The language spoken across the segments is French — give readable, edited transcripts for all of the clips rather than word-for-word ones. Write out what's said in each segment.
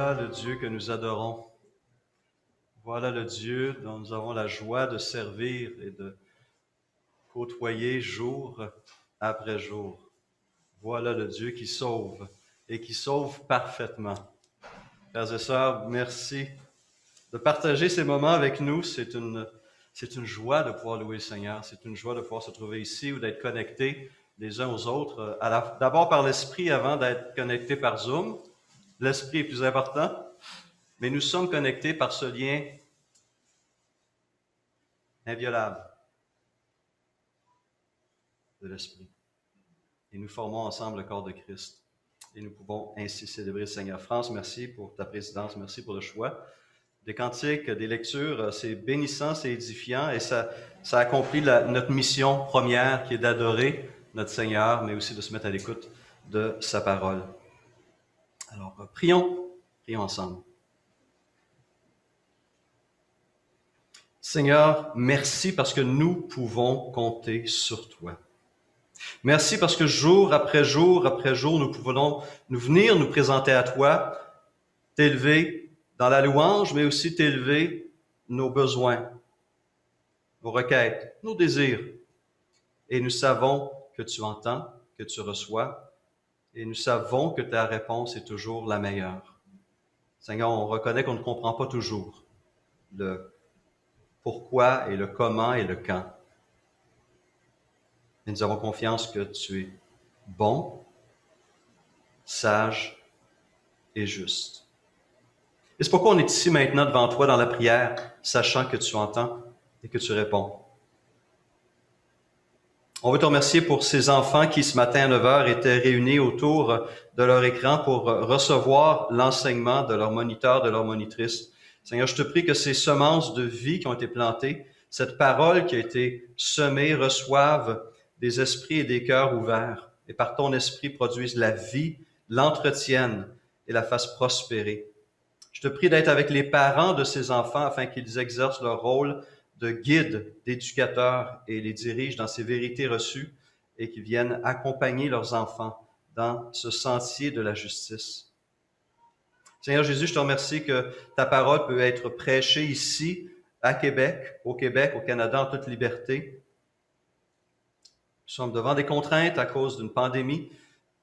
Voilà le Dieu que nous adorons. Voilà le Dieu dont nous avons la joie de servir et de côtoyer jour après jour. Voilà le Dieu qui sauve et qui sauve parfaitement. Frères et sœurs, merci de partager ces moments avec nous. C'est une joie de pouvoir louer le Seigneur. C'est une joie de pouvoir se trouver ici ou d'être connectés les uns aux autres. D'abord par l'Esprit avant d'être connectés par Zoom. L'Esprit est plus important. Mais nous sommes connectés par ce lien inviolable de l'Esprit. Et nous formons ensemble le corps de Christ. Et nous pouvons ainsi célébrer le Seigneur. France, merci pour ta présidence, merci pour le choix. Des cantiques, des lectures, c'est bénissant, c'est édifiant et ça accomplit notre mission première qui est d'adorer notre Seigneur, mais aussi de se mettre à l'écoute de sa parole. Alors, prions ensemble. Seigneur, merci parce que nous pouvons compter sur toi. Merci parce que jour après jour, nous pouvons nous venir nous présenter à toi, t'élever dans la louange, mais aussi t'élever nos besoins, nos requêtes, nos désirs. Et nous savons que tu entends, que tu reçois, et nous savons que ta réponse est toujours la meilleure. Seigneur, on reconnaît qu'on ne comprend pas toujours le pourquoi et le comment et le quand. Et nous avons confiance que tu es bon, sage et juste. Et c'est pourquoi on est ici maintenant devant toi dans la prière, sachant que tu entends et que tu réponds. On veut te remercier pour ces enfants qui, ce matin à 9 heures, étaient réunis autour de leur écran pour recevoir l'enseignement de leur moniteur, de leur monitrice. Seigneur, je te prie que ces semences de vie qui ont été plantées, cette parole qui a été semée, reçoivent des esprits et des cœurs ouverts, et par ton esprit produisent la vie, l'entretiennent et la fassent prospérer. Je te prie d'être avec les parents de ces enfants afin qu'ils exercent leur rôle de guide, d'éducateur et les dirigent dans ces vérités reçues et qu'ils viennent accompagner leurs enfants dans ce sentier de la justice. Seigneur Jésus, je te remercie que ta parole peut être prêchée ici, à Québec, au Canada, en toute liberté. Nous sommes devant des contraintes à cause d'une pandémie,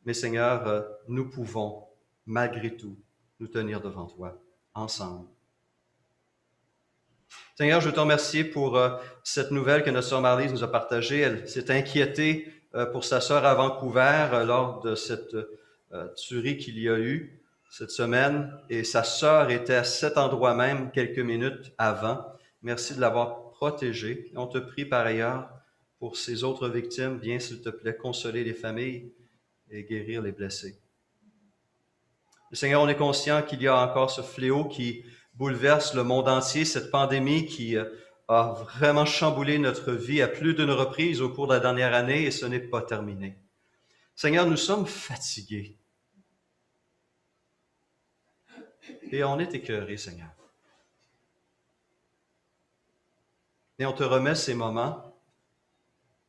mais Seigneur, nous pouvons, malgré tout, nous tenir devant toi, ensemble. Seigneur, je veux te remercier pour cette nouvelle que notre sœur Marlise nous a partagée. Elle s'est inquiétée pour sa sœur à Vancouver lors de cette tuerie qu'il y a eu cette semaine. Et sa sœur était à cet endroit même quelques minutes avant. Merci de l'avoir protégée. Et on te prie par ailleurs pour ces autres victimes. Viens, s'il te plaît, consoler les familles et guérir les blessés. Et Seigneur, on est conscient qu'il y a encore ce fléau qui bouleverse le monde entier, cette pandémie qui a vraiment chamboulé notre vie à plus d'une reprise au cours de la dernière année et ce n'est pas terminé. Seigneur, nous sommes fatigués. Et on est écœurés, Seigneur. Et on te remet ces moments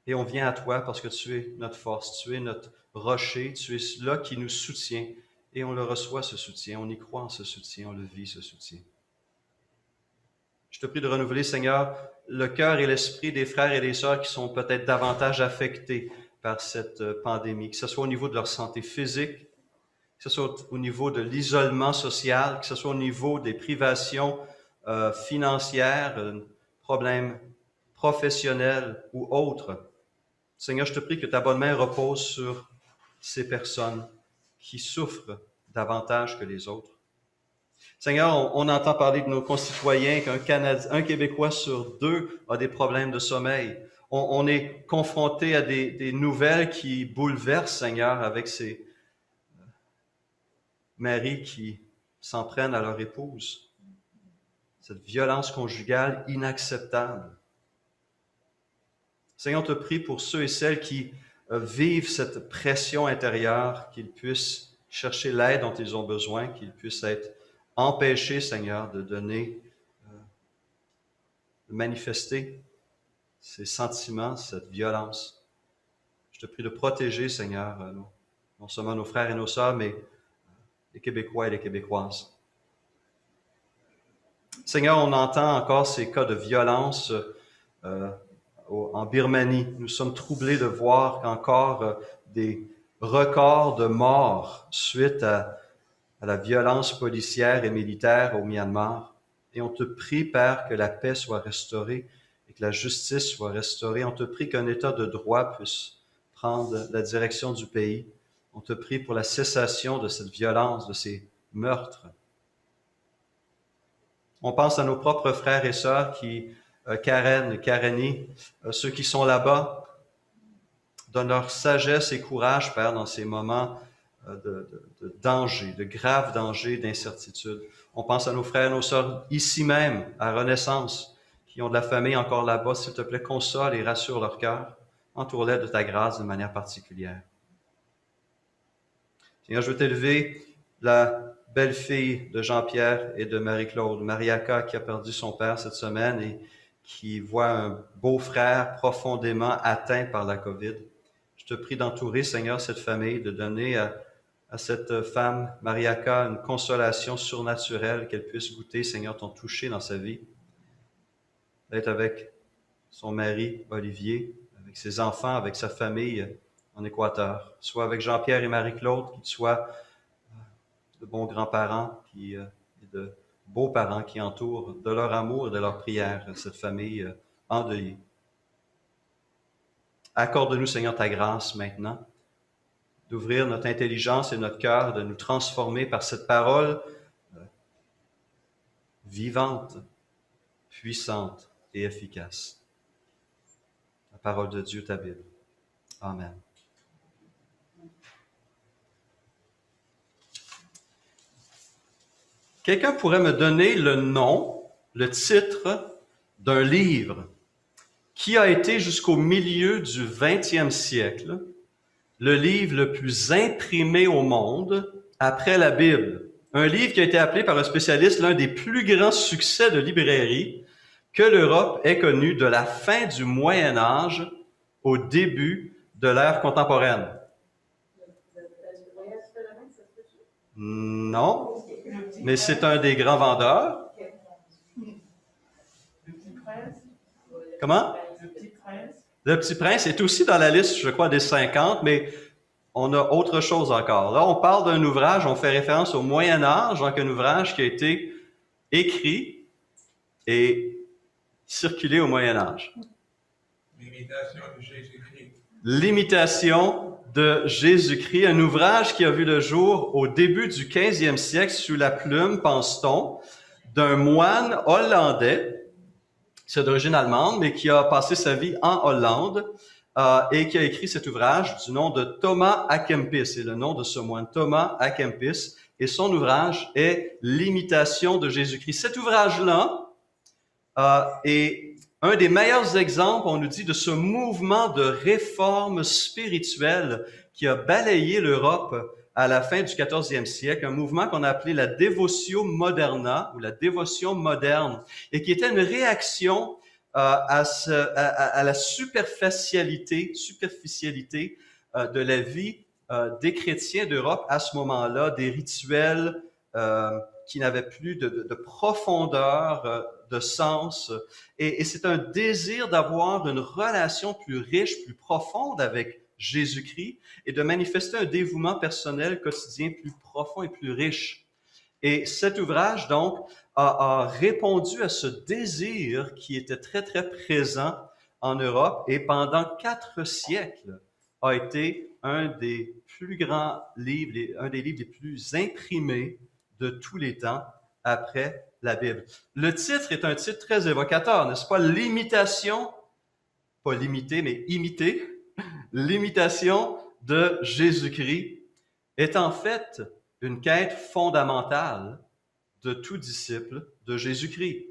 et on vient à toi parce que tu es notre force, tu es notre rocher, tu es là qui nous soutient et on le reçoit ce soutien, on y croit en ce soutien, on le vit ce soutien. Je te prie de renouveler, Seigneur, le cœur et l'esprit des frères et des sœurs qui sont peut-être davantage affectés par cette pandémie, que ce soit au niveau de leur santé physique, que ce soit au niveau de l'isolement social, que ce soit au niveau des privations financières, problèmes professionnels ou autres. Seigneur, je te prie que ta bonne main repose sur ces personnes qui souffrent davantage que les autres. Seigneur, on entend parler de nos concitoyens qu'un Québécois sur deux a des problèmes de sommeil. On est confronté à des nouvelles qui bouleversent, Seigneur, avec ces maris qui s'en prennent à leur épouse. Cette violence conjugale inacceptable. Seigneur, on te prie pour ceux et celles qui vivent cette pression intérieure, qu'ils puissent chercher l'aide dont ils ont besoin, qu'ils puissent être empêchés, Seigneur, de donner, de manifester ces sentiments, cette violence. Je te prie de protéger, Seigneur, non seulement nos frères et nos sœurs, mais les Québécois et les Québécoises. Seigneur, on entend encore ces cas de violence en Birmanie. Nous sommes troublés de voir qu'encore des records de morts suite à la violence policière et militaire au Myanmar. Et on te prie, Père, que la paix soit restaurée et que la justice soit restaurée. On te prie qu'un État de droit puisse prendre la direction du pays. On te prie pour la cessation de cette violence, de ces meurtres. On pense à nos propres frères et sœurs qui, Karen, Kareni, ceux qui sont là-bas. Donne leur sagesse et courage, Père, dans ces moments de danger, de grave danger, d'incertitude. On pense à nos frères et nos sœurs ici même, à Renaissance, qui ont de la famille encore là-bas. S'il te plaît, console et rassure leur cœur. Entoure-les de ta grâce de manière particulière. Seigneur, je veux t'élever la belle-fille de Jean-Pierre et de Marie-Claude, Mariaka, qui a perdu son père cette semaine et qui voit un beau-frère profondément atteint par la COVID. Je te prie d'entourer, Seigneur, cette famille, de donner à cette femme, Mariaka, une consolation surnaturelle, qu'elle puisse goûter, Seigneur, ton toucher dans sa vie. D'être avec son mari, Olivier, avec ses enfants, avec sa famille en Équateur. Soit avec Jean-Pierre et Marie-Claude, qu'ils soient de bons grands-parents et de beaux parents qui entourent de leur amour et de leur prière cette famille endeuillée. Accorde-nous, Seigneur, ta grâce maintenant, d'ouvrir notre intelligence et notre cœur, de nous transformer par cette parole vivante, puissante et efficace. La parole de Dieu, ta Bible. Amen. Quelqu'un pourrait me donner le nom, le titre d'un livre qui a été jusqu'au milieu du 20e siècle le livre le plus imprimé au monde après la Bible. Un livre qui a été appelé par un spécialiste l'un des plus grands succès de librairie que l'Europe ait connu de la fin du Moyen Âge au début de l'ère contemporaine. Non, mais c'est un des grands vendeurs. Comment? Le Petit Prince est aussi dans la liste, je crois, des 50, mais on a autre chose encore. Là, on parle d'un ouvrage, on fait référence au Moyen Âge, donc un ouvrage qui a été écrit et circulé au Moyen Âge. L'imitation de Jésus-Christ. L'imitation de Jésus-Christ, un ouvrage qui a vu le jour au début du 15e siècle sous la plume, pense-t-on, d'un moine hollandais, c'est d'origine allemande, mais qui a passé sa vie en Hollande et qui a écrit cet ouvrage du nom de Thomas à Kempis. C'est le nom de ce moine, Thomas à Kempis, et son ouvrage est L'imitation de Jésus-Christ. Cet ouvrage-là est un des meilleurs exemples, on nous dit, de ce mouvement de réforme spirituelle qui a balayé l'Europe à la fin du 14e siècle, un mouvement qu'on a appelé la Devotio Moderna, ou la dévotion moderne, et qui était une réaction à la superficialité de la vie des chrétiens d'Europe à ce moment-là, des rituels qui n'avaient plus de profondeur, de sens. Et c'est un désir d'avoir une relation plus riche, plus profonde avec Jésus-Christ et de manifester un dévouement personnel quotidien plus profond et plus riche. Et cet ouvrage, donc, a répondu à ce désir qui était très, très présent en Europe et pendant 4 siècles a été un des plus grands livres, un des livres les plus imprimés de tous les temps après la Bible. Le titre est un titre très évocateur, n'est-ce pas? L'imitation, pas l'imiter, mais imiter, l'imitation de Jésus-Christ est en fait une quête fondamentale de tout disciple de Jésus-Christ.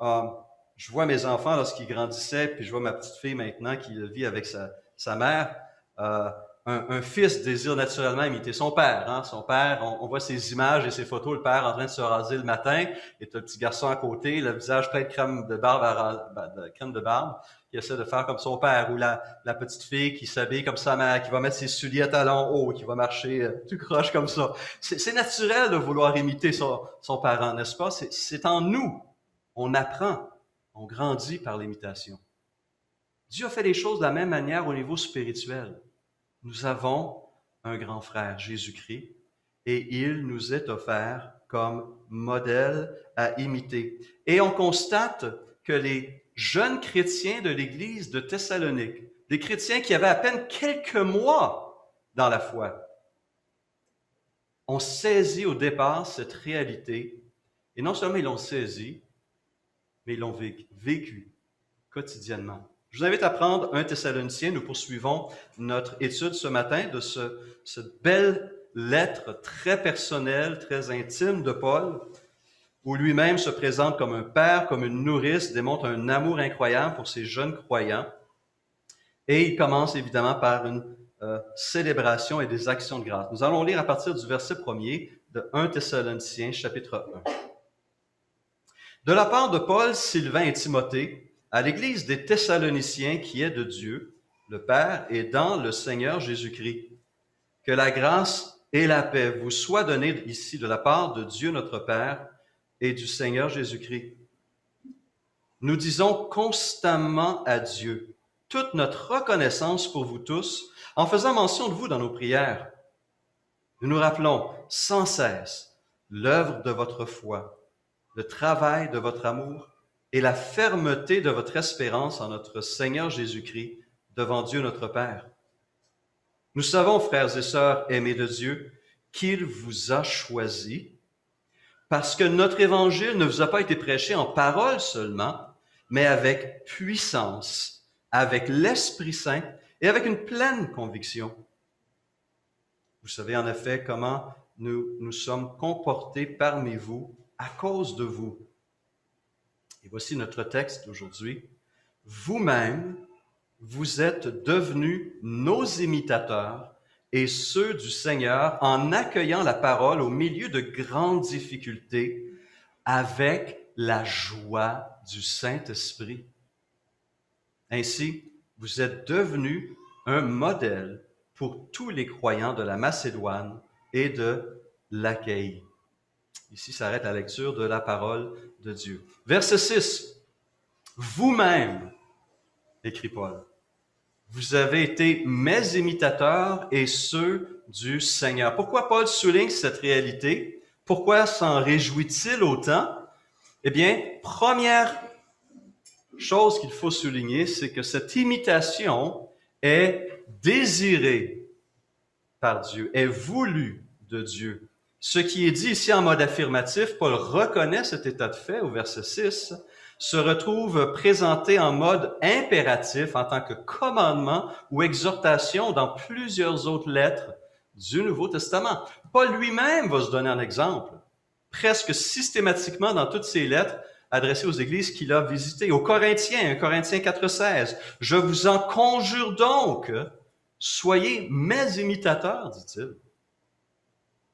Je vois mes enfants lorsqu'ils grandissaient, puis je vois ma petite fille maintenant qui vit avec sa mère. Un fils désire naturellement imiter son père. Hein? Son père, on voit ses images et ses photos, le père en train de se raser le matin, et t'as le petit garçon à côté, le visage plein de crème de barbe, qui essaie de faire comme son père, ou la petite fille qui s'habille comme sa mère, qui va mettre ses souliers à talons hauts, qui va marcher tout croche comme ça. C'est naturel de vouloir imiter son parent, n'est-ce pas? C'est en nous. On apprend, on grandit par l'imitation. Dieu a fait les choses de la même manière au niveau spirituel. Nous avons un grand frère, Jésus-Christ, et il nous est offert comme modèle à imiter. Et on constate que les jeunes chrétiens de l'Église de Thessalonique, des chrétiens qui avaient à peine quelques mois dans la foi, ont saisi au départ cette réalité. Et non seulement ils l'ont saisi, mais ils l'ont vécu quotidiennement. Je vous invite à prendre 1 Thessaloniciens. Nous poursuivons notre étude ce matin de cette belle lettre très personnelle, très intime de Paul, où lui-même se présente comme un père, comme une nourrice, démontre un amour incroyable pour ses jeunes croyants. Et il commence évidemment par une célébration et des actions de grâce. Nous allons lire à partir du verset 1er de 1 Thessaloniciens, chapitre 1. De la part de Paul, Sylvain et Timothée, à l'Église des Thessaloniciens qui est de Dieu, le Père, et dans le Seigneur Jésus-Christ, que la grâce et la paix vous soient données ici de la part de Dieu notre Père et du Seigneur Jésus-Christ. Nous disons constamment à Dieu toute notre reconnaissance pour vous tous, en faisant mention de vous dans nos prières. Nous nous rappelons sans cesse l'œuvre de votre foi, le travail de votre amour et la fermeté de votre espérance en notre Seigneur Jésus-Christ devant Dieu notre Père. Nous savons, frères et sœurs aimés de Dieu, qu'il vous a choisis parce que notre évangile ne vous a pas été prêché en parole seulement, mais avec puissance, avec l'Esprit Saint et avec une pleine conviction. Vous savez en effet comment nous sommes comportés parmi vous à cause de vous. Et voici notre texte d'aujourd'hui. Vous-même, vous êtes devenus nos imitateurs et ceux du Seigneur en accueillant la parole au milieu de grandes difficultés avec la joie du Saint-Esprit. Ainsi, vous êtes devenus un modèle pour tous les croyants de la Macédoine et de l'Achaïe. Ici s'arrête la lecture de la parole de Dieu. Verset 6. Vous-même, écrit Paul, vous avez été mes imitateurs et ceux du Seigneur. Pourquoi Paul souligne cette réalité? Pourquoi s'en réjouit-il autant? Eh bien, première chose qu'il faut souligner, c'est que cette imitation est désirée par Dieu, est voulue de Dieu. Ce qui est dit ici en mode affirmatif, Paul reconnaît cet état de fait au verset 6, se retrouve présenté en mode impératif en tant que commandement ou exhortation dans plusieurs autres lettres du Nouveau Testament. Paul lui-même va se donner un exemple, presque systématiquement dans toutes ses lettres adressées aux églises qu'il a visitées. Aux Corinthiens, 1 Corinthiens 4,16, « Je vous en conjure donc, soyez mes imitateurs, dit-il. »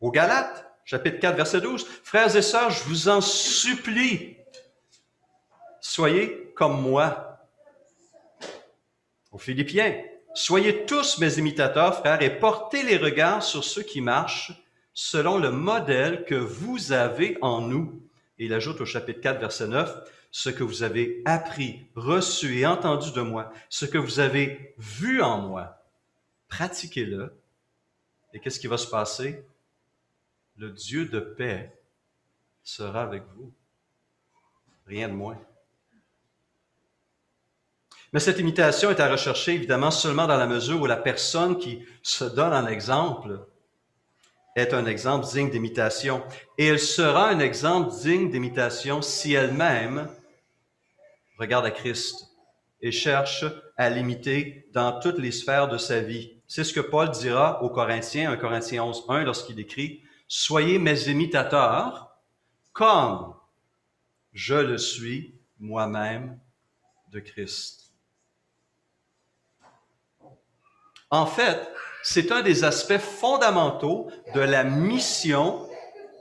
Aux Galates, chapitre 4, verset 12, « Frères et sœurs, je vous en supplie, soyez comme moi. » Aux Philippiens, « Soyez tous mes imitateurs, frères, et portez les regards sur ceux qui marchent selon le modèle que vous avez en nous. » Et il ajoute au chapitre 4, verset 9, « Ce que vous avez appris, reçu et entendu de moi, ce que vous avez vu en moi, pratiquez-le. » Et qu'est-ce qui va se passer? Le Dieu de paix sera avec vous. Rien de moins. Mais cette imitation est à rechercher évidemment seulement dans la mesure où la personne qui se donne en exemple est un exemple digne d'imitation. Et elle sera un exemple digne d'imitation si elle-même regarde à Christ et cherche à l'imiter dans toutes les sphères de sa vie. C'est ce que Paul dira aux Corinthiens, 1 Corinthiens 11, 1, lorsqu'il écrit « Soyez mes imitateurs, comme je le suis moi-même de Christ. » En fait, c'est un des aspects fondamentaux de la mission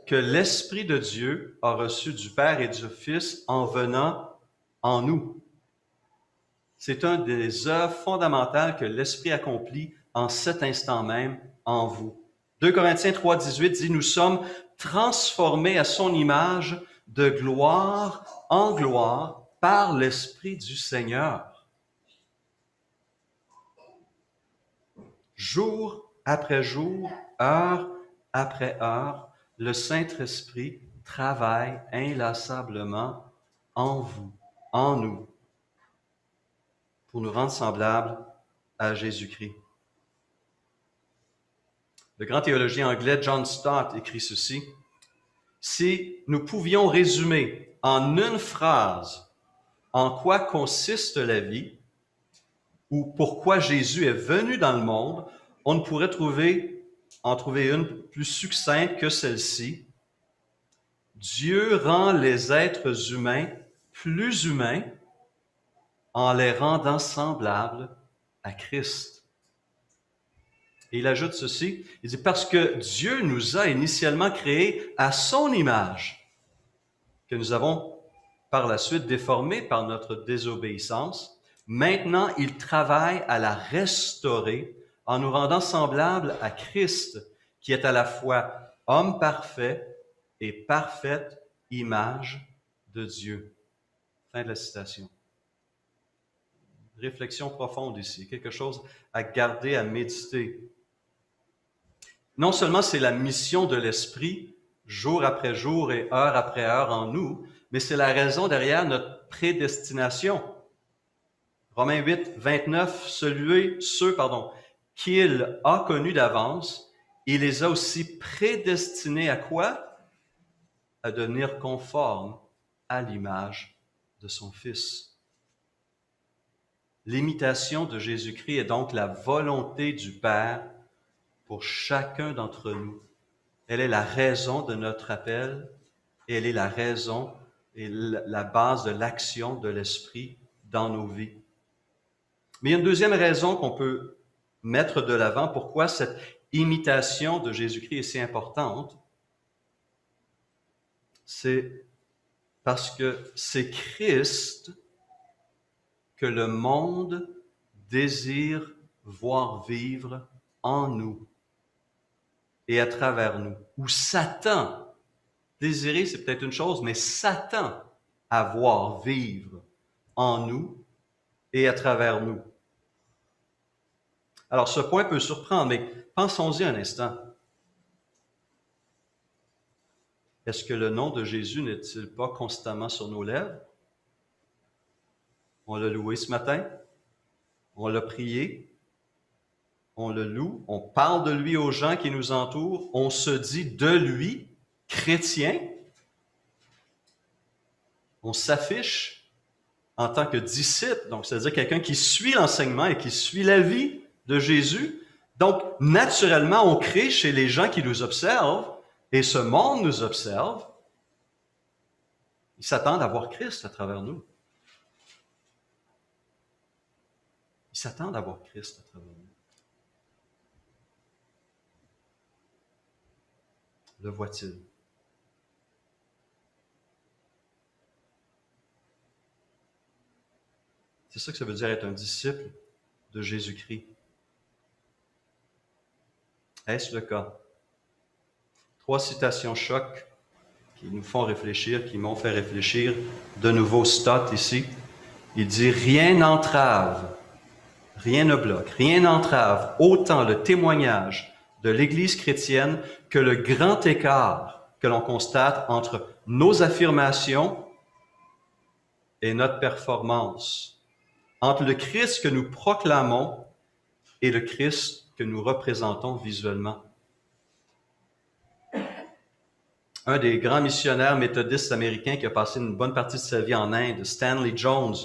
que l'Esprit de Dieu a reçue du Père et du Fils en venant en nous. C'est un des œuvres fondamentales que l'Esprit accomplit en cet instant même en vous. 2 Corinthiens 3,18 dit, « Nous sommes transformés à son image de gloire en gloire par l'Esprit du Seigneur. » Jour après jour, heure après heure, le Saint-Esprit travaille inlassablement en vous, en nous, pour nous rendre semblables à Jésus-Christ. Le grand théologien anglais John Stott écrit ceci. « Si nous pouvions résumer en une phrase en quoi consiste la vie ou pourquoi Jésus est venu dans le monde, on ne pourrait en trouver une plus succincte que celle-ci. Dieu rend les êtres humains plus humains en les rendant semblables à Christ. » Et il ajoute ceci, il dit, parce que Dieu nous a initialement créés à son image, que nous avons par la suite déformée par notre désobéissance, maintenant il travaille à la restaurer en nous rendant semblables à Christ, qui est à la fois homme parfait et parfaite image de Dieu. Fin de la citation. Réflexion profonde ici, quelque chose à garder, à méditer. Non seulement c'est la mission de l'Esprit, jour après jour et heure après heure en nous, mais c'est la raison derrière notre prédestination. Romains 8, 29, ceux qu'il a connus d'avance, il les a aussi prédestinés à quoi? À devenir conformes à l'image de son Fils. L'imitation de Jésus-Christ est donc la volonté du Père pour chacun d'entre nous. Elle est la raison de notre appel et elle est la raison et la base de l'action de l'Esprit dans nos vies. Mais il y a une deuxième raison qu'on peut mettre de l'avant pourquoi cette imitation de Jésus-Christ est si importante. C'est parce que c'est Christ que le monde désire voir vivre en nous et à travers nous. Ou Satan, désirer c'est peut-être une chose, mais Satan à voir vivre en nous et à travers nous. Alors ce point peut surprendre, mais pensons-y un instant. Est-ce que le nom de Jésus n'est-il pas constamment sur nos lèvres? On l'a loué ce matin, on l'a prié, on le loue, on parle de lui aux gens qui nous entourent, on se dit de lui, chrétien, on s'affiche en tant que disciple, donc c'est-à-dire quelqu'un qui suit l'enseignement et qui suit la vie de Jésus. Donc, naturellement, on crée chez les gens qui nous observent, et ce monde nous observe, ils s'attendent à voir Christ à travers nous. Ils s'attendent à voir Christ à travers nous. Le voit-il? C'est ça que ça veut dire être un disciple de Jésus-Christ. Est-ce le cas? 3 citations choc qui nous font réfléchir, qui m'ont fait réfléchir. De nouveau, Stott ici. Il dit « Rien n'entrave, rien ne bloque, rien n'entrave autant le témoignage de l'Église chrétienne que le grand écart que l'on constate entre nos affirmations et notre performance, entre le Christ que nous proclamons et le Christ que nous représentons visuellement. » Un des grands missionnaires méthodistes américains qui a passé une bonne partie de sa vie en Inde, Stanley Jones,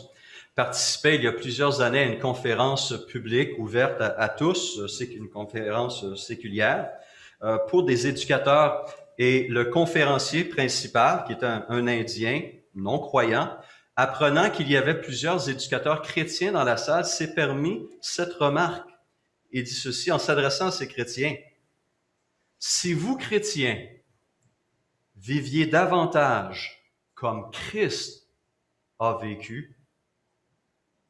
participait il y a plusieurs années à une conférence publique ouverte à tous, c'est une conférence séculière, pour des éducateurs. Et le conférencier principal, qui est un Indien non-croyant, apprenant qu'il y avait plusieurs éducateurs chrétiens dans la salle, s'est permis cette remarque. Il dit ceci en s'adressant à ces chrétiens. « Si vous, chrétiens, viviez davantage comme Christ a vécu,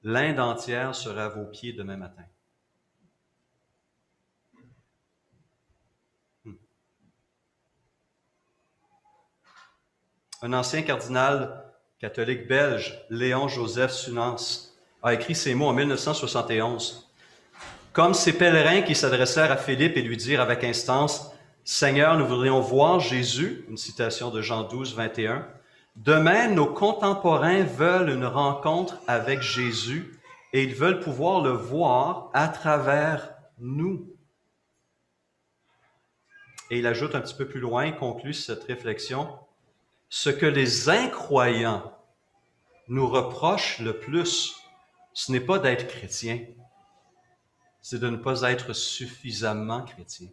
l'Inde entière sera à vos pieds demain matin. Un ancien cardinal catholique belge, Léon-Joseph Sunens, a écrit ces mots en 1971. Comme ces pèlerins qui s'adressèrent à Philippe et lui dirent avec instance, « Seigneur, nous voudrions voir Jésus », une citation de Jean 12, 21. Demain, nos contemporains veulent une rencontre avec Jésus et ils veulent pouvoir le voir à travers nous. Et il ajoute un petit peu plus loin, il conclut cette réflexion, « Ce que les incroyants nous reprochent le plus, ce n'est pas d'être chrétien, c'est de ne pas être suffisamment chrétien. »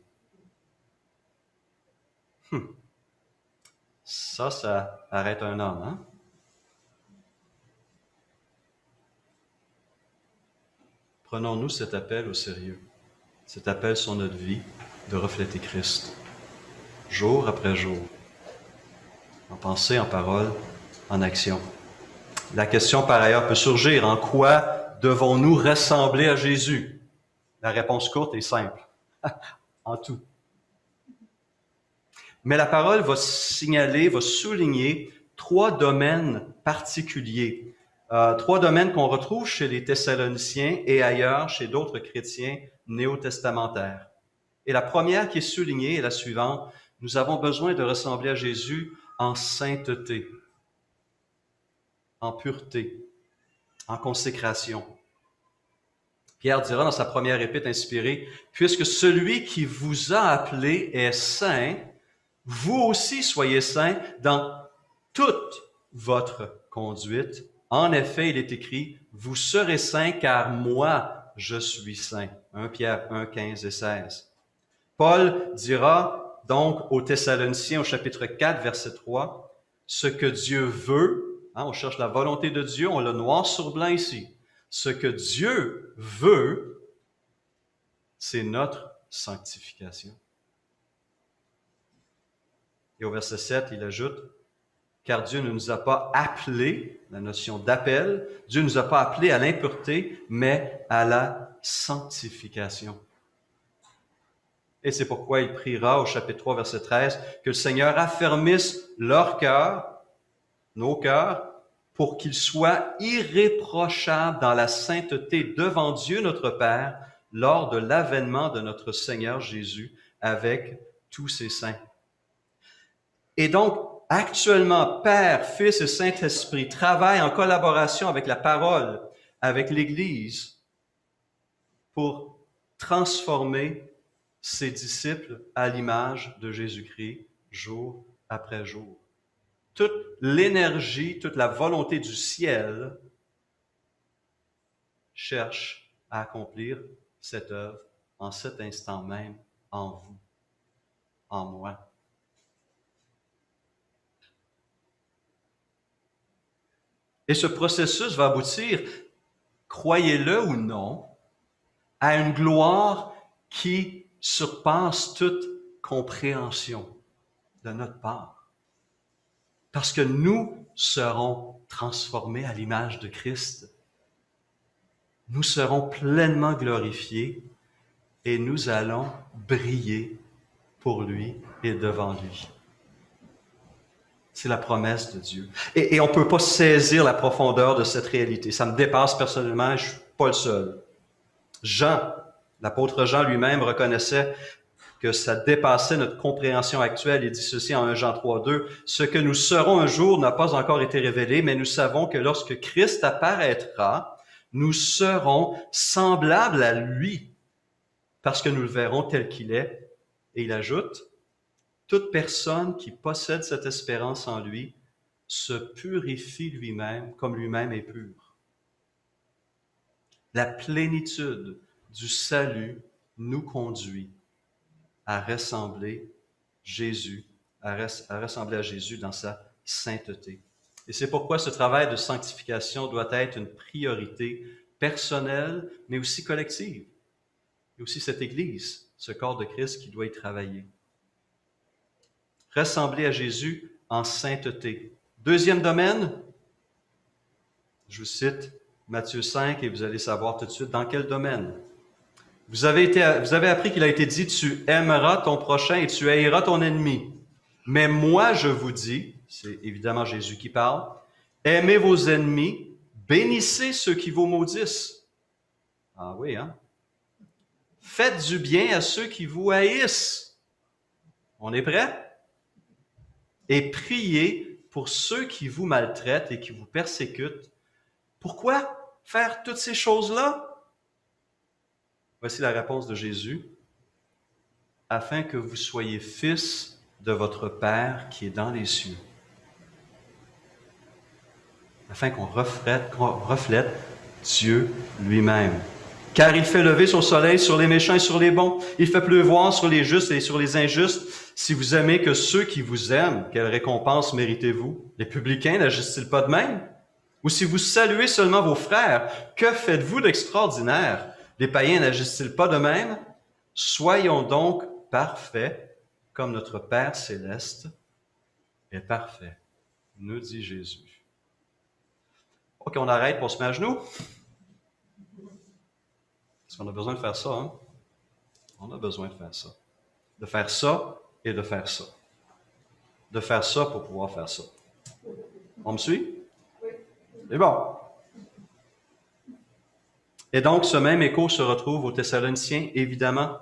Ça arrête un homme, hein? Prenons-nous cet appel au sérieux, cet appel sur notre vie de refléter Christ, jour après jour, en pensée, en parole, en action. La question par ailleurs peut surgir, en quoi devons-nous ressembler à Jésus? La réponse courte est simple, en tout. Mais la parole va signaler, va souligner 3 domaines particuliers. 3 domaines qu'on retrouve chez les Thessaloniciens et ailleurs chez d'autres chrétiens néo-testamentaires. Et la première qui est soulignée est la suivante. Nous avons besoin de ressembler à Jésus en sainteté, en pureté, en consécration. Pierre dira dans sa première épître inspirée, « Puisque celui qui vous a appelé est saint, vous aussi soyez saints dans toute votre conduite. En effet, il est écrit, vous serez saints car moi, je suis saint. » 1 Pierre 1, 15 et 16. Paul dira donc aux Thessaloniciens au chapitre 4, verset 3, « Ce que Dieu veut, hein, on cherche la volonté de Dieu, on l'a noir sur blanc ici. Ce que Dieu veut, c'est notre sanctification. » Et au verset 7, il ajoute, « Car Dieu ne nous a pas appelés, la notion d'appel, Dieu ne nous a pas appelés à l'impureté, mais à la sanctification. » Et c'est pourquoi il priera au chapitre 3, verset 13, que le Seigneur affermisse leur cœur, nos cœurs, pour qu'ils soient irréprochables dans la sainteté devant Dieu notre Père lors de l'avènement de notre Seigneur Jésus avec tous ses saints. Et donc, actuellement, Père, Fils et Saint-Esprit travaillent en collaboration avec la parole, avec l'Église, pour transformer ses disciples à l'image de Jésus-Christ, jour après jour. Toute l'énergie, toute la volonté du ciel cherche à accomplir cette œuvre en cet instant même, en vous, en moi. Et ce processus va aboutir, croyez-le ou non, à une gloire qui surpasse toute compréhension de notre part. Parce que nous serons transformés à l'image de Christ. Nous serons pleinement glorifiés et nous allons briller pour lui et devant lui. C'est la promesse de Dieu. Et on ne peut pas saisir la profondeur de cette réalité. Ça me dépasse personnellement, je ne suis pas le seul. Jean, l'apôtre Jean lui-même reconnaissait que ça dépassait notre compréhension actuelle. Il dit ceci en 1 Jean 3:2, « Ce que nous serons un jour n'a pas encore été révélé, mais nous savons que lorsque Christ apparaîtra, nous serons semblables à lui, parce que nous le verrons tel qu'il est. » Et il ajoute, « Toute personne qui possède cette espérance en lui se purifie lui-même comme lui-même est pur. » La plénitude du salut nous conduit à ressembler Jésus, à ressembler à Jésus dans sa sainteté. Et c'est pourquoi ce travail de sanctification doit être une priorité personnelle, mais aussi collective. Il y a aussi cette Église, ce corps de Christ qui doit y travailler. Ressembler à Jésus en sainteté. Deuxième domaine, je vous cite, Matthieu 5, et vous allez savoir tout de suite dans quel domaine. Vous avez appris qu'il a été dit, tu aimeras ton prochain et tu haïras ton ennemi. Mais moi, je vous dis, c'est évidemment Jésus qui parle, aimez vos ennemis, bénissez ceux qui vous maudissent. Ah oui, hein? Faites du bien à ceux qui vous haïssent. On est prêt? Et priez pour ceux qui vous maltraitent et qui vous persécutent. Pourquoi faire toutes ces choses-là? Voici la réponse de Jésus. Afin que vous soyez fils de votre Père qui est dans les cieux. Afin qu'on reflète Dieu lui-même. Car il fait lever son soleil sur les méchants et sur les bons. Il fait pleuvoir sur les justes et sur les injustes. Si vous aimez que ceux qui vous aiment, quelle récompense méritez-vous? Les publicains n'agissent-ils pas de même? Ou si vous saluez seulement vos frères, que faites-vous d'extraordinaire? Les païens n'agissent-ils pas de même? Soyons donc parfaits, comme notre Père céleste est parfait, nous dit Jésus. OK, on arrête pour se mettre à genoux. Parce qu'on a besoin de faire ça, hein? On a besoin de faire ça. De faire ça et de faire ça. De faire ça pour pouvoir faire ça. On me suit? Oui. C'est bon. Et donc, ce même écho se retrouve aux Thessaloniciens, évidemment.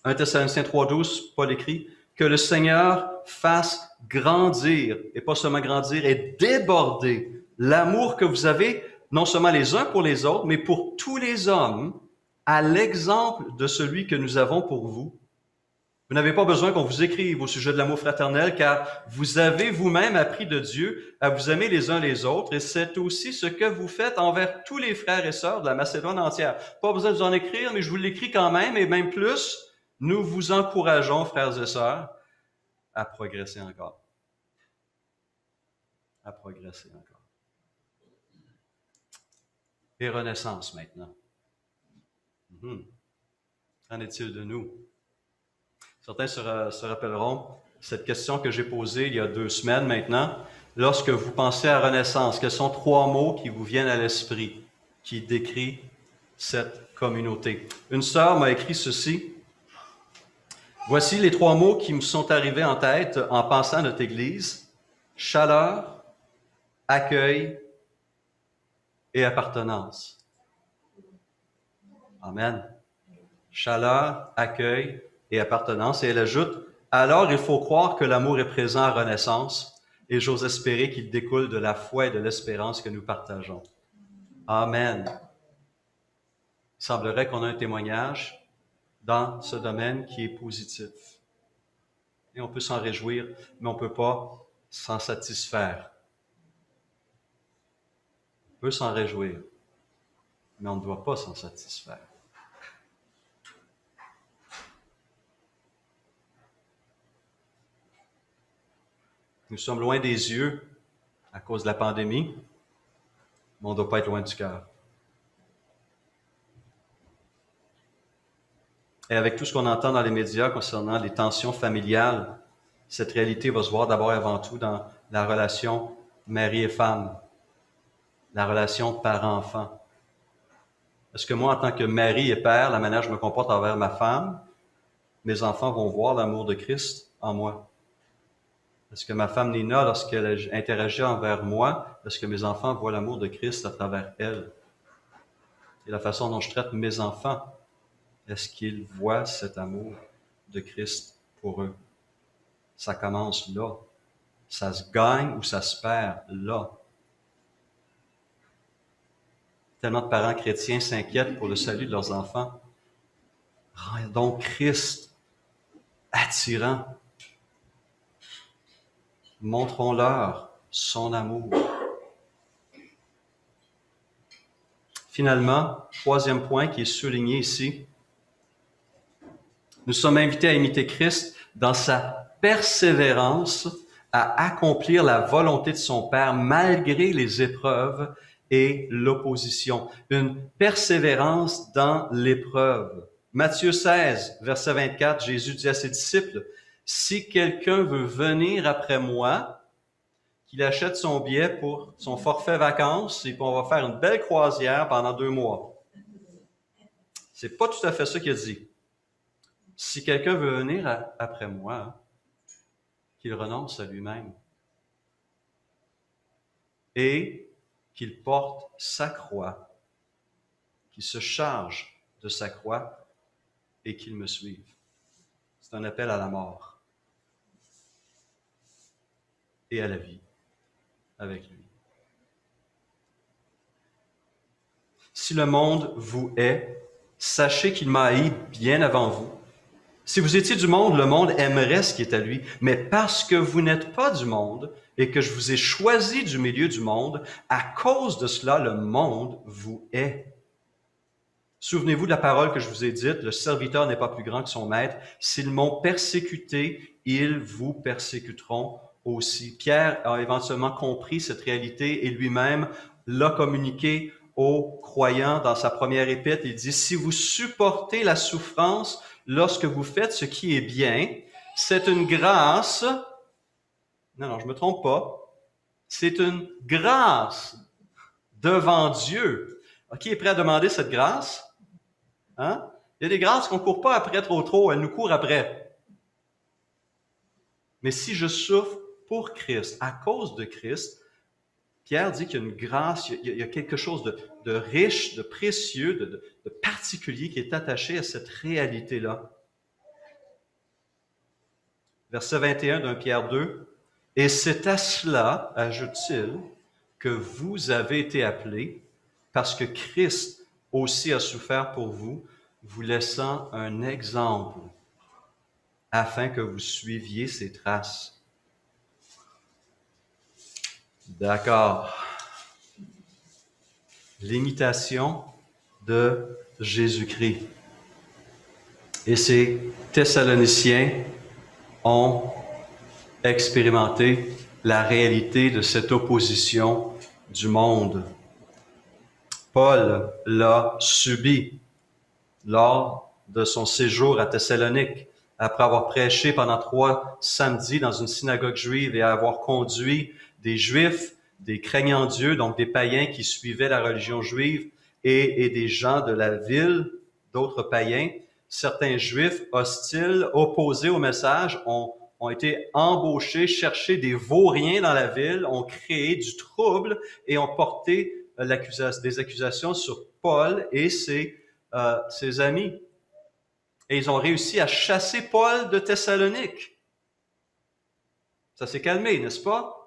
1 Thessaloniciens 3,12, Paul écrit « Que le Seigneur fasse grandir, et pas seulement grandir, et déborder l'amour que vous avez, non seulement les uns pour les autres, mais pour tous les hommes, à l'exemple de celui que nous avons pour vous. Vous n'avez pas besoin qu'on vous écrive au sujet de l'amour fraternel, car vous avez vous-même appris de Dieu à vous aimer les uns les autres, et c'est aussi ce que vous faites envers tous les frères et sœurs de la Macédoine entière. Pas besoin de vous en écrire, mais je vous l'écris quand même, et même plus, nous vous encourageons, frères et sœurs, à progresser encore. À progresser encore. Et renaissance maintenant. Qu'en est-il de nous? Certains se rappelleront cette question que j'ai posée il y a 2 semaines maintenant. Lorsque vous pensez à renaissance, quels sont 3 mots qui vous viennent à l'esprit, qui décrivent cette communauté? Une sœur m'a écrit ceci. Voici les 3 mots qui me sont arrivés en tête en pensant à notre Église. Chaleur, accueil et appartenance. Amen. Chaleur, accueil et appartenance. Et elle ajoute, alors il faut croire que l'amour est présent à Renaissance et j'ose espérer qu'il découle de la foi et de l'espérance que nous partageons. Amen. Il semblerait qu'on a un témoignage dans ce domaine qui est positif. Et on peut s'en réjouir, mais on ne peut pas s'en satisfaire. On peut s'en réjouir, mais on ne doit pas s'en satisfaire. Nous sommes loin des yeux à cause de la pandémie, mais on ne doit pas être loin du cœur. Et avec tout ce qu'on entend dans les médias concernant les tensions familiales, cette réalité va se voir d'abord et avant tout dans la relation mari et femme, la relation parent-enfant. Est-ce que moi, en tant que mari et père, la manière dont je me comporte envers ma femme, mes enfants vont voir l'amour de Christ en moi? Est-ce que ma femme Nina, lorsqu'elle interagit envers moi, est-ce que mes enfants voient l'amour de Christ à travers elle? Et la façon dont je traite mes enfants, est-ce qu'ils voient cet amour de Christ pour eux? Ça commence là. Ça se gagne ou ça se perd là. Tellement de parents chrétiens s'inquiètent pour le salut de leurs enfants. Rendons Christ attirant. Montrons-leur son amour. Finalement, 3e point qui est souligné ici, nous sommes invités à imiter Christ dans sa persévérance à accomplir la volonté de son Père malgré les épreuves et l'opposition. Une persévérance dans l'épreuve. Matthieu 16, verset 24, Jésus dit à ses disciples, « Si quelqu'un veut venir après moi, qu'il achète son billet pour son forfait vacances et puis on va faire une belle croisière pendant 2 mois. C'est pas tout à fait ça qu'il a dit. Si quelqu'un veut venir après moi, qu'il renonce à lui-même et qu'il porte sa croix, qu'il se charge de sa croix et qu'il me suive. C'est un appel à la mort et à la vie avec lui. Si le monde vous hait, sachez qu'il m'a haï bien avant vous. Si vous étiez du monde, le monde aimerait ce qui est à lui. Mais parce que vous n'êtes pas du monde et que je vous ai choisi du milieu du monde, à cause de cela, le monde vous hait. Souvenez-vous de la parole que je vous ai dite, le serviteur n'est pas plus grand que son maître. S'ils m'ont persécuté, ils vous persécuteront aussi. Pierre a éventuellement compris cette réalité et lui-même l'a communiqué aux croyants dans sa première épître. Il dit, si vous supportez la souffrance lorsque vous faites ce qui est bien, c'est une grâce. Non, je me trompe pas. C'est une grâce devant Dieu. Qui est prêt à demander cette grâce? Hein? Il y a des grâces qu'on ne court pas après trop, elles nous courent après. Mais si je souffre pour Christ, à cause de Christ, Pierre dit qu'il y a une grâce, il y a quelque chose de riche, de précieux, de particulier qui est attaché à cette réalité-là. Verset 21 d'un Pierre 2. « Et c'est à cela, ajoute-t-il, que vous avez été appelés, parce que Christ aussi a souffert pour vous, vous laissant un exemple, afin que vous suiviez ses traces. » D'accord. L'imitation de Jésus-Christ. Et ces Thessaloniciens ont expérimenté la réalité de cette opposition du monde. Paul l'a subi lors de son séjour à Thessalonique, après avoir prêché pendant 3 samedis dans une synagogue juive et avoir conduit des Juifs, des craignants Dieu, donc des païens qui suivaient la religion juive, et des gens de la ville, d'autres païens. Certains Juifs hostiles, opposés au message, ont été embauchés, cherché des vauriens dans la ville, ont créé du trouble et ont porté des accusations sur Paul et ses amis. Et ils ont réussi à chasser Paul de Thessalonique. Ça s'est calmé, n'est-ce pas?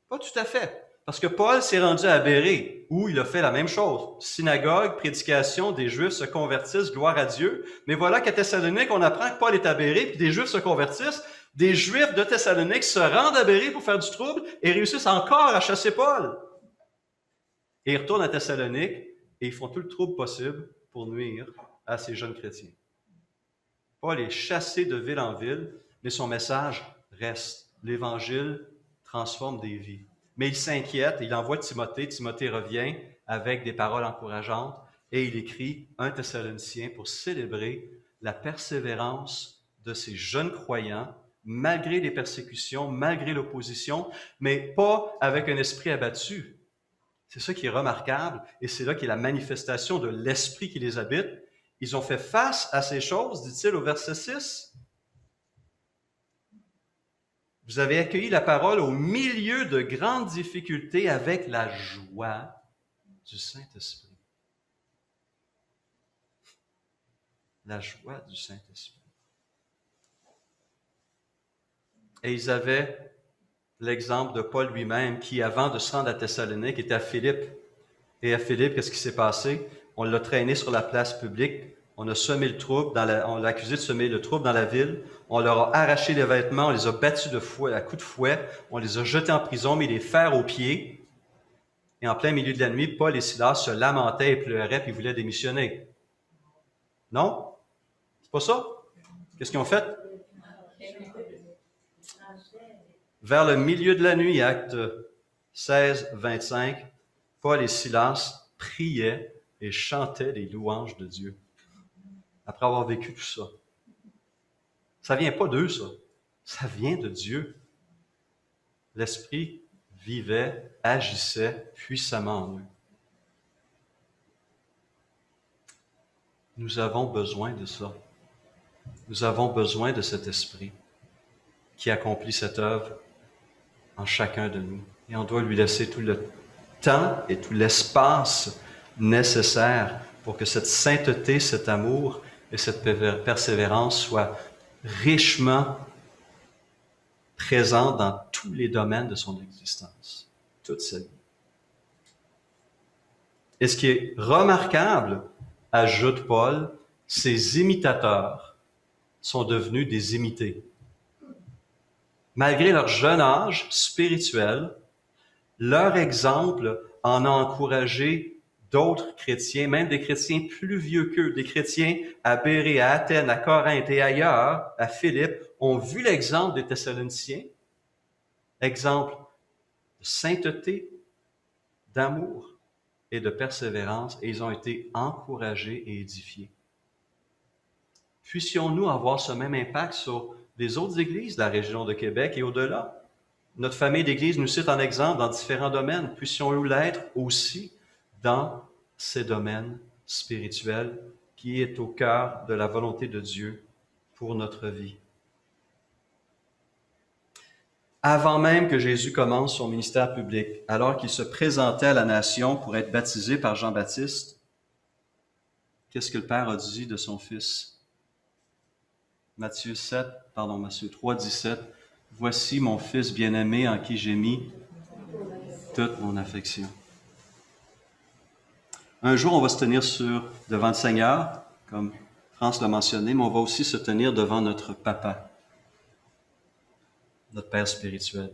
Pas tout à fait. Parce que Paul s'est rendu à Bérée, où il a fait la même chose. Synagogue, prédication, des Juifs se convertissent, gloire à Dieu. Mais voilà qu'à Thessalonique, on apprend que Paul est à Bérée, puis des Juifs se convertissent. Des Juifs de Thessalonique se rendent à Bérée pour faire du trouble et réussissent encore à chasser Paul. Et ils retournent à Thessalonique et ils font tout le trouble possible pour nuire à ces jeunes chrétiens. Paul est chassé de ville en ville, mais son message reste. L'Évangile transforme des vies. Mais il s'inquiète, il envoie Timothée. Timothée revient avec des paroles encourageantes et il écrit 1 Thessaloniciens pour célébrer la persévérance de ces jeunes croyants, malgré les persécutions, malgré l'opposition, mais pas avec un esprit abattu. C'est ça qui est remarquable et c'est là qu'est la manifestation de l'esprit qui les habite. Ils ont fait face à ces choses, dit-il au verset 6. Vous avez accueilli la parole au milieu de grandes difficultés avec la joie du Saint-Esprit. La joie du Saint-Esprit. Et ils avaient l'exemple de Paul lui-même qui, avant de se rendre à Thessalonique, était à Philippe. Et à Philippe, qu'est-ce qui s'est passé? On l'a traîné sur la place publique. On a semé le trouble, on l'a accusé de semer le trouble dans la ville. On leur a arraché les vêtements, on les a battus de fouet, à coups de fouet. On les a jetés en prison, mis des fers aux pieds. Et en plein milieu de la nuit, Paul et Silas se lamentaient et pleuraient, puis ils voulaient démissionner. Non? C'est pas ça? Qu'est-ce qu'ils ont fait? Vers le milieu de la nuit, acte 16, 25, Paul et Silas priaient et chantaient les louanges de Dieu. Après avoir vécu tout ça. Ça vient pas d'eux, ça. Ça vient de Dieu. L'Esprit vivait, agissait puissamment en eux. Nous avons besoin de ça. Nous avons besoin de cet esprit qui accomplit cette œuvre en chacun de nous. Et on doit lui laisser tout le temps et tout l'espace nécessaire pour que cette sainteté, cet amour et cette persévérance soient richement présents dans tous les domaines de son existence, toute sa vie. Et ce qui est remarquable, ajoute Paul, ses imitateurs sont devenus des imités. Malgré leur jeune âge spirituel, leur exemple en a encouragé d'autres chrétiens, même des chrétiens plus vieux qu'eux, des chrétiens à Bérée, à Athènes, à Corinthe et ailleurs, à Philippe, ont vu l'exemple des Thessaloniciens, exemple de sainteté, d'amour et de persévérance, et ils ont été encouragés et édifiés. Puissions-nous avoir ce même impact sur les autres églises de la région de Québec et au-delà? Notre famille d'église nous cite en exemple dans différents domaines. Puissions-nous l'être aussi dans ces domaines spirituels qui est au cœur de la volonté de Dieu pour notre vie. Avant même que Jésus commence son ministère public, alors qu'il se présentait à la nation pour être baptisé par Jean-Baptiste, qu'est-ce que le Père a dit de son Fils? Matthieu 3, 17. « Voici mon Fils bien-aimé en qui j'ai mis toute mon affection. » Un jour, on va se tenir devant le Seigneur, comme France l'a mentionné, mais on va aussi se tenir devant notre Papa, notre Père spirituel.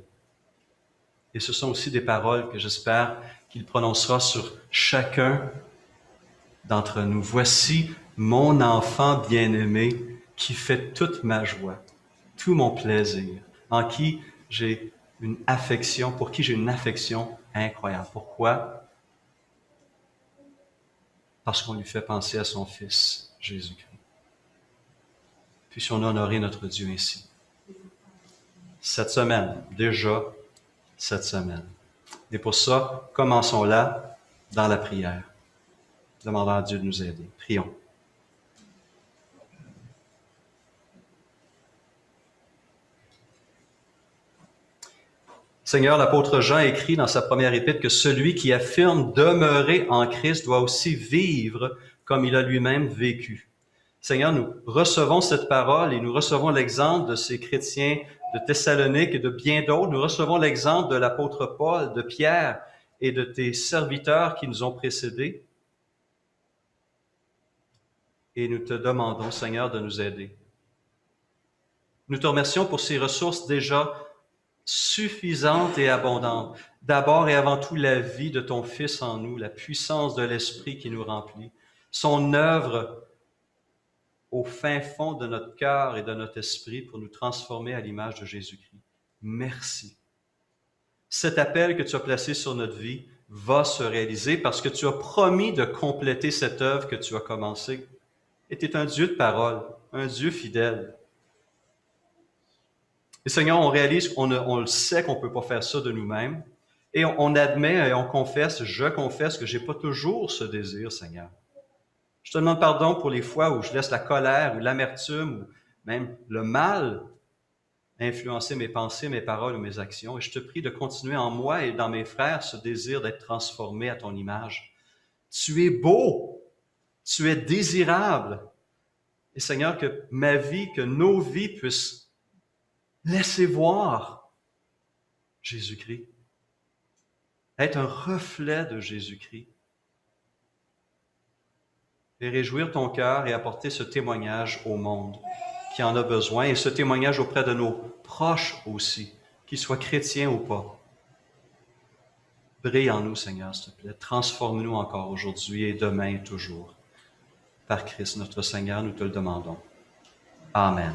Et ce sont aussi des paroles que j'espère qu'il prononcera sur chacun d'entre nous. « Voici mon enfant bien-aimé qui fait toute ma joie, tout mon plaisir, en qui j'ai une affection, pour qui j'ai une affection incroyable. » Pourquoi? Parce qu'on lui fait penser à son Fils, Jésus-Christ. Puissions-nous honorer notre Dieu ainsi. Cette semaine, déjà cette semaine. Et pour ça, commençons-la dans la prière, demandant à Dieu de nous aider. Prions. Seigneur, l'apôtre Jean écrit dans sa première épître que celui qui affirme demeurer en Christ doit aussi vivre comme il a lui-même vécu. Seigneur, nous recevons cette parole et nous recevons l'exemple de ces chrétiens de Thessalonique et de bien d'autres. Nous recevons l'exemple de l'apôtre Paul, de Pierre et de tes serviteurs qui nous ont précédés. Et nous te demandons, Seigneur, de nous aider. Nous te remercions pour ces ressources déjà suffisante et abondante. D'abord et avant tout, la vie de ton Fils en nous, la puissance de l'Esprit qui nous remplit, son œuvre au fin fond de notre cœur et de notre esprit pour nous transformer à l'image de Jésus-Christ. Merci. Cet appel que tu as placé sur notre vie va se réaliser parce que tu as promis de compléter cette œuvre que tu as commencée. Et tu es un Dieu de parole, un Dieu fidèle. Et Seigneur, on réalise, on le sait qu'on ne peut pas faire ça de nous-mêmes. Et on admet et on confesse, je confesse que j'ai pas toujours ce désir, Seigneur. Je te demande pardon pour les fois où je laisse la colère ou l'amertume ou même le mal influencer mes pensées, mes paroles ou mes actions. Et je te prie de continuer en moi et dans mes frères ce désir d'être transformé à ton image. Tu es beau, tu es désirable. Et Seigneur, que ma vie, que nos vies puissent laisser voir Jésus-Christ, être un reflet de Jésus-Christ et réjouir ton cœur et apporter ce témoignage au monde qui en a besoin et ce témoignage auprès de nos proches aussi, qu'ils soient chrétiens ou pas. Brille en nous, Seigneur, s'il te plaît. Transforme-nous encore aujourd'hui et demain et toujours. Par Christ notre Seigneur, nous te le demandons. Amen.